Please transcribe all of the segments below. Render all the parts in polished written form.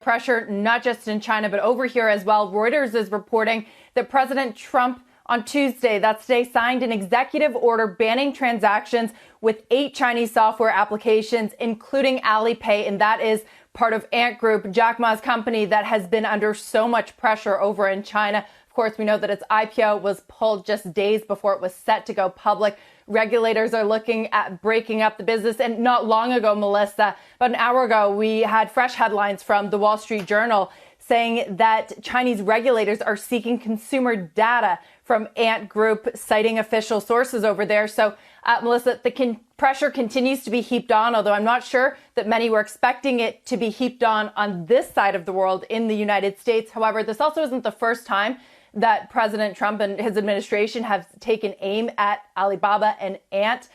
Pressure not just in China, but over here as well. Reuters is reporting that President Trump on Tuesday, that's today, signed an executive order banning transactions with 8 Chinese software applications, including Alipay, and that is part of Ant Group, Jack Ma's company that has been under so much pressure over in China. Of course, we know that its IPO was pulled just days before it was set to go public. Regulators are looking at breaking up the business. And not long ago, Melissa, about an hour ago, we had fresh headlines from the Wall Street Journal saying that Chinese regulators are seeking consumer data from Ant Group, citing official sources over there. So, Melissa, the pressure continues to be heaped on, although I'm not sure that many were expecting it to be heaped on this side of the world in the United States. However, this also isn't the first time that President Trump and his administration have taken aim at Alibaba and Ant.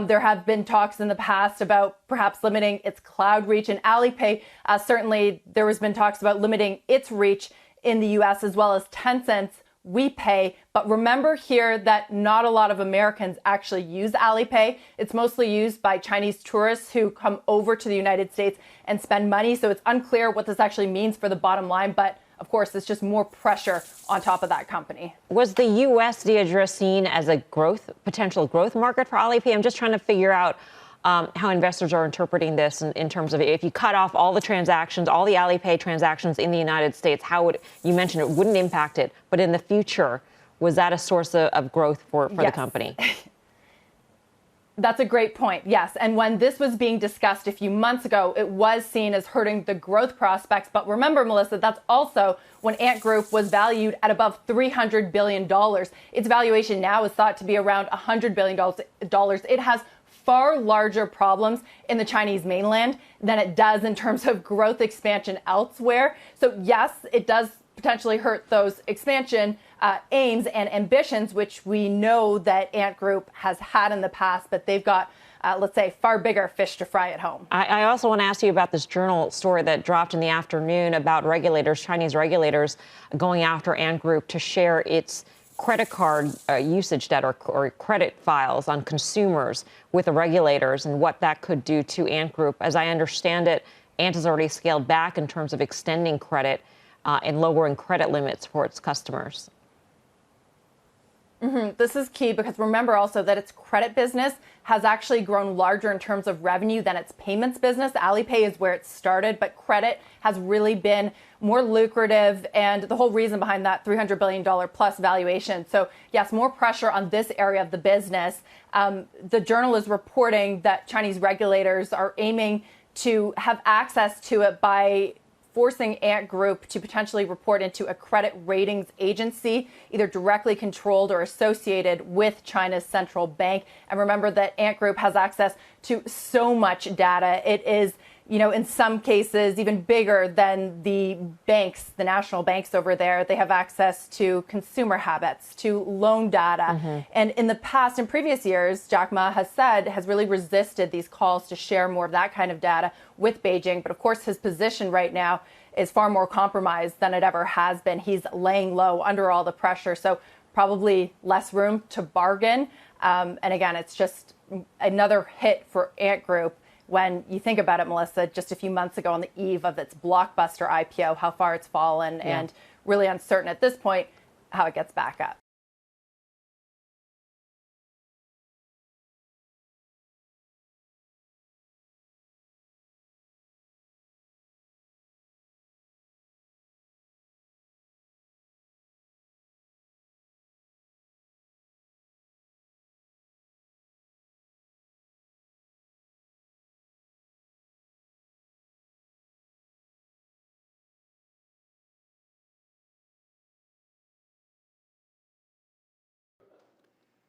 There have been talks in the past about perhaps limiting its cloud reach, and Alipay, certainly there has been talks about limiting its reach in the U.S. as well as Tencent's WePay. But remember here that not a lot of Americans actually use Alipay. It's mostly used by Chinese tourists who come over to the United States and spend money. So it's unclear what this actually means for the bottom line. But of course, it's just more pressure on top of that company. Was the U.S., Deidre, seen as a potential growth market for Alipay? I'm just trying to figure out how investors are interpreting this in terms of if you cut off all the transactions, all the Alipay transactions in the United States, how would you mentioned it wouldn't impact it, but in the future, was that a source of growth for the company? That's a great point. Yes. And when this was being discussed a few months ago, it was seen as hurting the growth prospects. But remember, Melissa, that's also when Ant Group was valued at above $300 billion. Its valuation now is thought to be around $100 billion. It has far larger problems in the Chinese mainland than it does in terms of growth expansion elsewhere. So yes, it does potentially hurt those expansion aims and ambitions, which we know that Ant Group has had in the past, but they've got, let's say, far bigger fish to fry at home. I also want to ask you about this journal story that dropped in the afternoon about regulators, Chinese regulators, going after Ant Group to share its credit card usage data or credit files on consumers with the regulators and what that could do to Ant Group. As I understand it, Ant has already scaled back in terms of extending credit and lowering credit limits for its customers. This is key because remember also that its credit business has actually grown larger in terms of revenue than its payments business. Alipay is where it started, but credit has really been more lucrative, and the whole reason behind that $300 billion plus valuation. So yes, more pressure on this area of the business. The Journal is reporting that Chinese regulators are aiming to have access to it by forcing Ant Group to potentially report into a credit ratings agency, either directly controlled or associated with China's central bank. And remember that Ant Group has access to so much data. It is, in some cases, even bigger than the banks, the national banks over there. They have access to consumer habits, to loan data. And in the past, in previous years, Jack Ma has really resisted these calls to share more of that kind of data with Beijing. But of course, his position right now is far more compromised than it ever has been. He's laying low under all the pressure. So probably less room to bargain. And again, it's just another hit for Ant Group. When you think about it, Melissa, just a few months ago on the eve of its blockbuster IPO, how far it's fallen, and really uncertain at this point how it gets back up.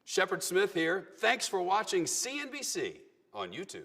Shepard Smith here. Thanks for watching CNBC on YouTube.